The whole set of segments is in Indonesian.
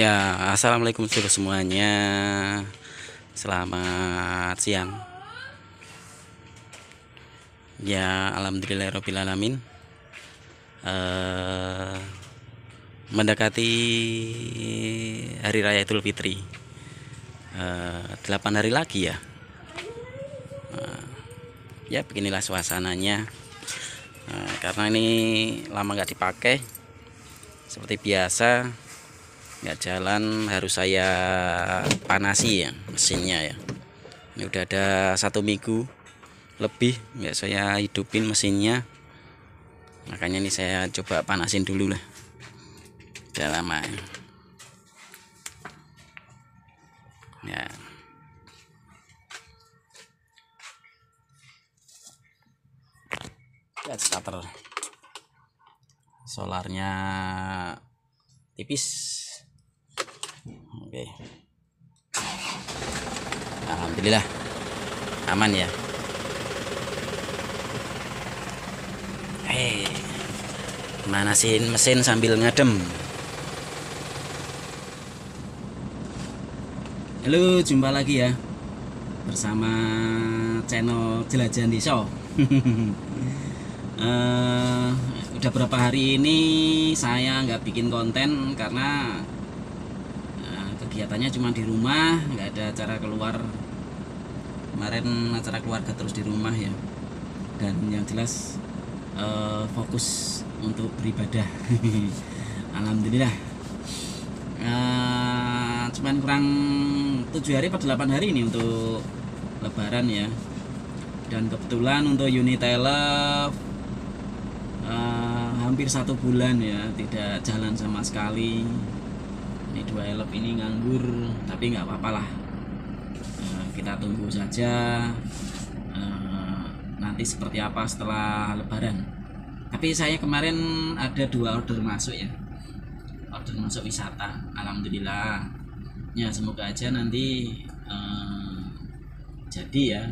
Ya, assalamualaikum semuanya. Selamat siang. Ya, alhamdulillahirobbilalamin. Mendekati hari raya Idul Fitri, 8 hari lagi ya. Ya, beginilah suasananya. Karena ini lama nggak dipakai, seperti biasa nggak jalan, harus saya panasi ya mesinnya ya. Ini udah ada 1 minggu lebih nggak saya hidupin mesinnya, makanya ini saya coba panasin dulu lah. Udah lama ya. Ya, starter solarnya tipis. Oke, alhamdulillah aman ya. Manasin mesin sambil ngadem. Halo, jumpa lagi ya bersama channel Jelajahan Desa. Udah berapa hari ini saya nggak bikin konten karena kegiatannya cuma di rumah, nggak ada acara keluar. Kemarin acara keluarga terus di rumah ya, dan yang jelas fokus untuk beribadah. Alhamdulillah. Cuman kurang 7 hari atau 8 hari ini untuk lebaran ya, dan kebetulan untuk unit elf hampir 1 bulan ya tidak jalan sama sekali. Ini 2 elf ini nganggur, tapi nggak apa-apa lah. Kita tunggu saja nanti seperti apa setelah lebaran. Tapi saya kemarin ada 2 order masuk ya, order masuk wisata, alhamdulillah ya. Semoga aja nanti jadi ya,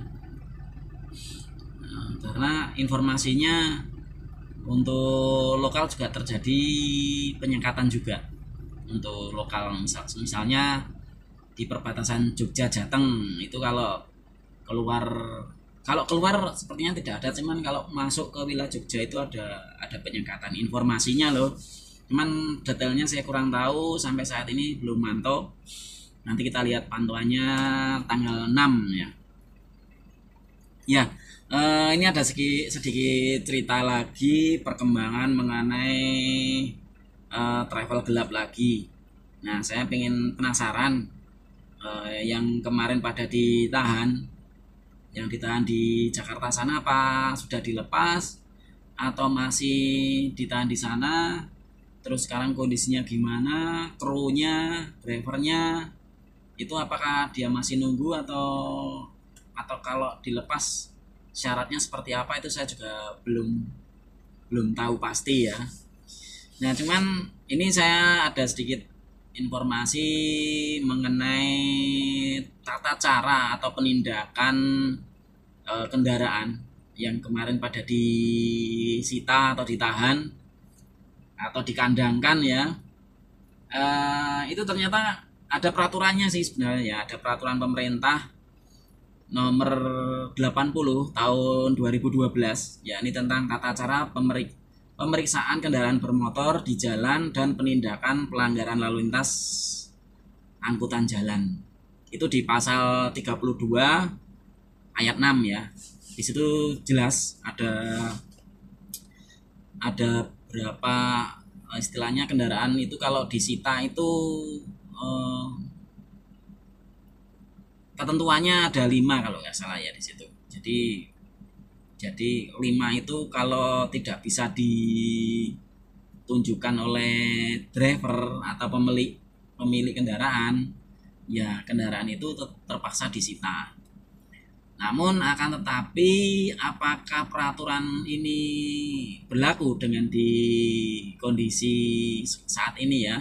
karena informasinya untuk lokal juga terjadi penyekatan juga untuk lokal. Misalnya di perbatasan Jogja Jateng itu kalau keluar sepertinya tidak ada, cuman kalau masuk ke wilayah Jogja itu ada penyekatan informasinya loh. Cuman detailnya saya kurang tahu, sampai saat ini belum mantau. Nanti kita lihat pantauannya tanggal 6 ya. Ya, ini ada sedikit cerita lagi, perkembangan mengenai travel gelap lagi. Nah, saya penasaran, yang kemarin pada ditahan, yang ditahan di Jakarta sana, apa sudah dilepas atau masih ditahan di sana? Terus sekarang kondisinya gimana, krunya, drivernya itu apakah dia masih nunggu atau kalau dilepas syaratnya seperti apa, itu saya juga belum tahu pasti ya. Nah, cuman ini saya ada sedikit informasi mengenai tata cara atau penindakan kendaraan yang kemarin pada disita atau ditahan atau dikandangkan ya. Itu ternyata ada peraturannya sih sebenarnya. Ada peraturan pemerintah nomor 80 tahun 2012 ya, ini tentang tata cara pemeriksaan kendaraan bermotor di jalan dan penindakan pelanggaran lalu lintas angkutan jalan. Itu di pasal 32 ayat 6 ya. Di situ jelas ada berapa istilahnya kendaraan itu kalau disita itu ketentuannya ada 5 kalau nggak salah ya di situ. Jadi 5 itu kalau tidak bisa ditunjukkan oleh driver atau pemilik kendaraan, ya kendaraan itu terpaksa disita. Namun akan tetapi apakah peraturan ini berlaku dengan di kondisi saat ini ya?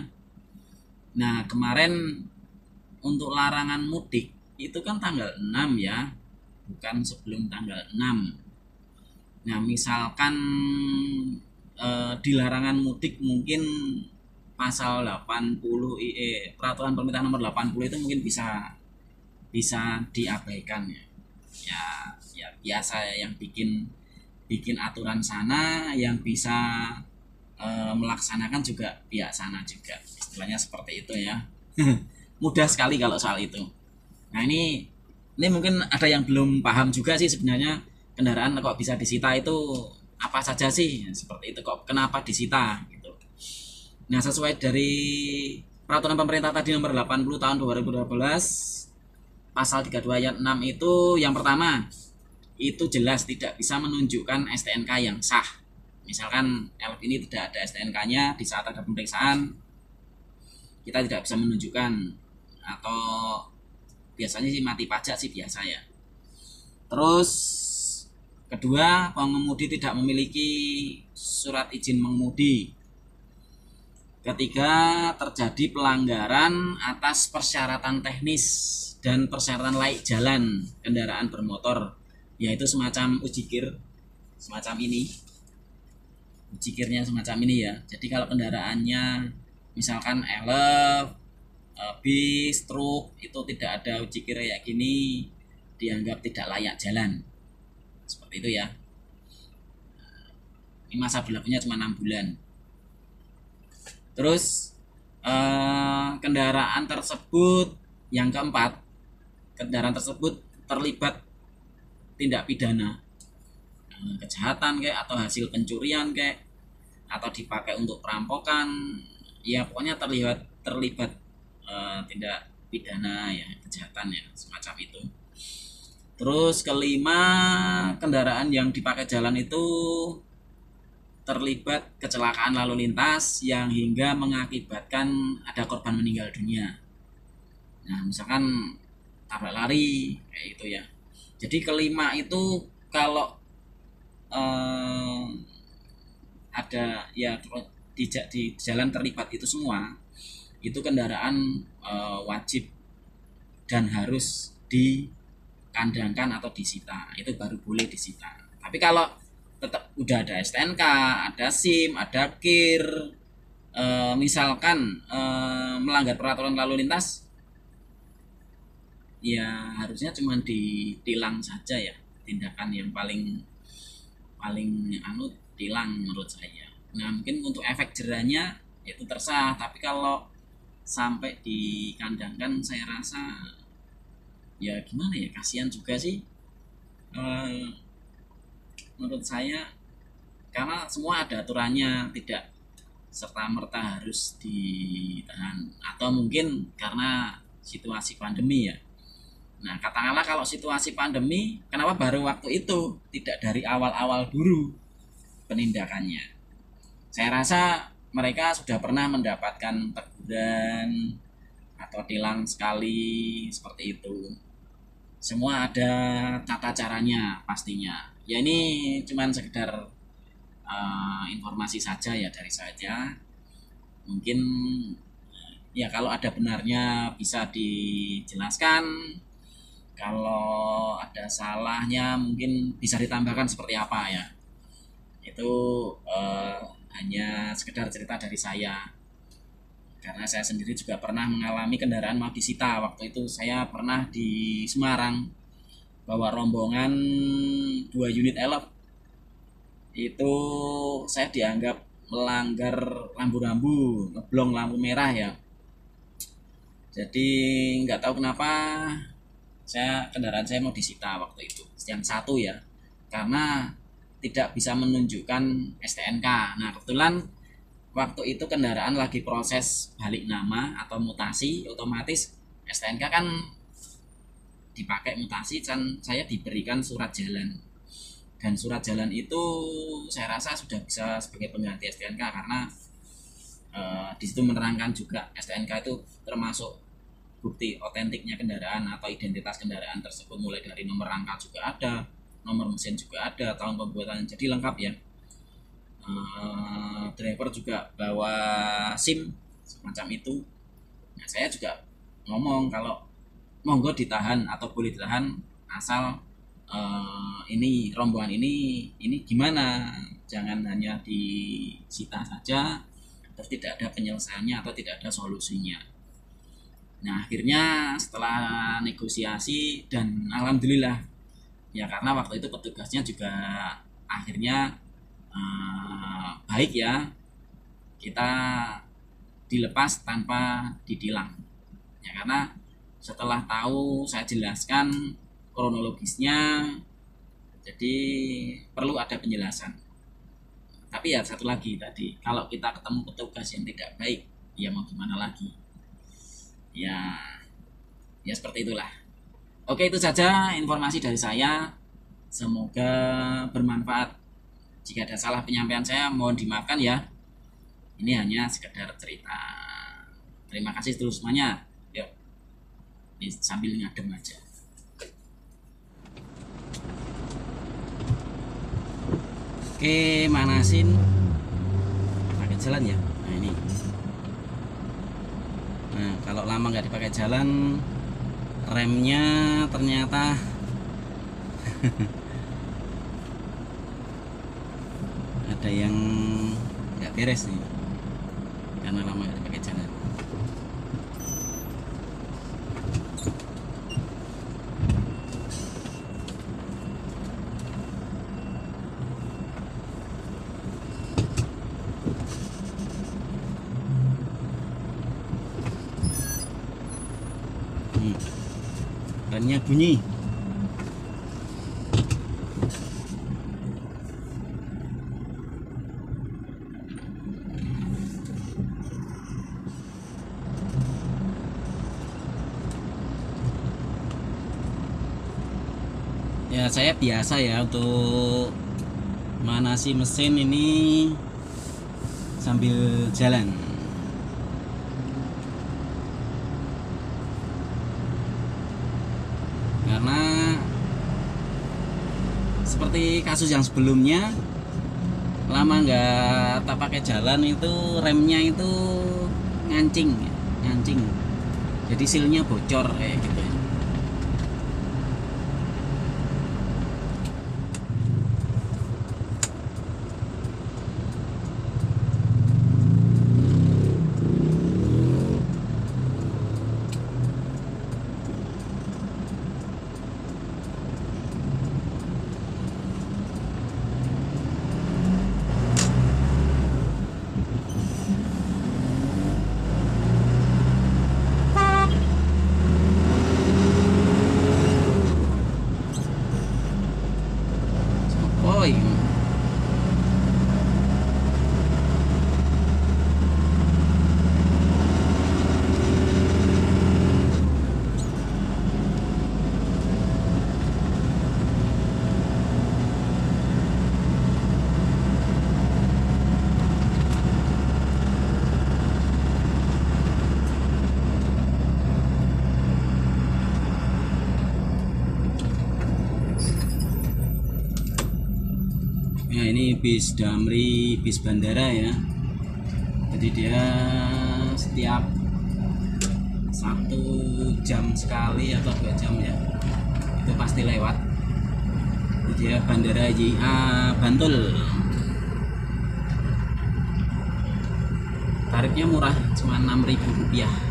Nah, kemarin untuk larangan mudik itu kan tanggal 6 ya, bukan sebelum tanggal 6. Nah, misalkan di larangan mudik mungkin pasal 80 peraturan pemerintah nomor 80 itu mungkin bisa diabaikan ya. Ya biasa yang bikin aturan sana, yang bisa melaksanakan juga pihak sana juga, istilahnya seperti itu ya. Mudah sekali kalau soal itu. Nah ini mungkin ada yang belum paham juga sih sebenarnya, kendaraan kok bisa disita itu apa saja sih, seperti itu, kok kenapa disita gitu. Nah sesuai dari peraturan pemerintah tadi nomor 80 tahun 2012 pasal 32 ayat 6 itu, yang pertama itu jelas tidak bisa menunjukkan STNK yang sah. Misalkan elf ini tidak ada STNK-nya, di saat ada pemeriksaan kita tidak bisa menunjukkan, atau biasanya sih mati pajak sih biasa ya. Terus kedua, pengemudi tidak memiliki surat izin mengemudi. Ketiga, terjadi pelanggaran atas persyaratan teknis dan persyaratan laik jalan kendaraan bermotor, yaitu semacam ujikir semacam ini. Ujikirnya semacam ini ya. Jadi kalau kendaraannya misalkan elf, bis, truk itu tidak ada ujikir kayak gini, dianggap tidak layak jalan. Seperti itu ya. Ini masa berlakunya cuma 6 bulan. Terus kendaraan tersebut, yang keempat, kendaraan tersebut terlibat tindak pidana, kejahatan kayak, atau hasil pencurian kayak, atau dipakai untuk perampokan, ya pokoknya terlibat tindak pidana ya, kejahatan ya, semacam itu. Terus kelima, kendaraan yang dipakai jalan itu terlibat kecelakaan lalu lintas yang hingga mengakibatkan ada korban meninggal dunia. Nah misalkan tabrak lari kayak itu ya. Jadi kelima itu kalau ada ya di jalan terlibat itu semua, itu kendaraan wajib dan harus dikandangkan atau disita, itu baru boleh disita. Tapi kalau tetap udah ada STNK, ada SIM, ada KIR, misalkan melanggar peraturan lalu lintas, ya harusnya cuma ditilang saja ya, tindakan yang paling tilang menurut saya. Nah mungkin untuk efek jerahnya itu tersah, tapi kalau sampai dikandangkan saya rasa ya gimana ya, kasihan juga sih menurut saya, karena semua ada aturannya, tidak serta merta harus ditahan, atau mungkin karena situasi pandemi ya. Nah katakanlah kalau situasi pandemi, kenapa baru waktu itu, tidak dari awal-awal dulu penindakannya? Saya rasa mereka sudah pernah mendapatkan teguran atau tilang sekali seperti itu. Semua ada tata caranya pastinya. Ya ini cuman sekedar informasi saja ya dari saya. Mungkin ya kalau ada benarnya bisa dijelaskan. Kalau ada salahnya mungkin bisa ditambahkan seperti apa ya. Itu hanya sekedar cerita dari saya. Karena saya sendiri juga pernah mengalami kendaraan mau disita. Waktu itu saya pernah di Semarang bawa rombongan 2 unit elf. Itu saya dianggap melanggar rambu-rambu, ngeblong lampu merah ya. Jadi nggak tahu kenapa kendaraan saya mau disita waktu itu, yang satu ya, karena tidak bisa menunjukkan STNK. Nah kebetulan waktu itu kendaraan lagi proses balik nama atau mutasi, otomatis STNK kan dipakai mutasi, dan saya diberikan surat jalan, dan surat jalan itu saya rasa sudah bisa sebagai pengganti STNK, karena di situ menerangkan juga STNK itu termasuk bukti otentiknya kendaraan atau identitas kendaraan tersebut, mulai dari nomor rangka juga ada, nomor mesin juga ada, tahun pembuatan, jadi lengkap ya. Driver juga bawa SIM semacam itu. Nah saya juga ngomong kalau monggo ditahan atau boleh ditahan, asal ini rombongan ini gimana, jangan hanya disita saja, atau tidak ada penyelesaiannya atau tidak ada solusinya. Nah akhirnya setelah negosiasi dan alhamdulillah ya, karena waktu itu petugasnya juga akhirnya baik ya, kita dilepas tanpa ditilang ya, karena setelah tahu saya jelaskan kronologisnya, jadi perlu ada penjelasan. Tapi ya satu lagi tadi, kalau kita ketemu petugas yang tidak baik, ya mau gimana lagi ya, ya seperti itulah. Oke, itu saja informasi dari saya, semoga bermanfaat. Jika ada salah penyampaian saya mohon dimaafkan ya, ini hanya sekedar cerita. Terima kasih dulu semuanya. Yuk, ini sambil ngadem aja. Oke, manasin pakai jalan ya. Nah ini, nah kalau lama nggak dipakai jalan, remnya ternyata ada yang nggak beres nih, karena lama nggak dipakai jalan. Remnya bunyi. Ya saya biasa ya untuk manasi mesin ini sambil jalan. Karena seperti kasus yang sebelumnya, lama nggak tak pakai jalan itu remnya itu ngancing, jadi silnya bocor kayak gitu. Ya ini bis Damri, bis bandara ya. Jadi dia setiap 1 jam sekali atau 2 jam ya, itu pasti lewat. Jadi dia bandara JA Bantul. Tarifnya murah, cuma Rp6.000.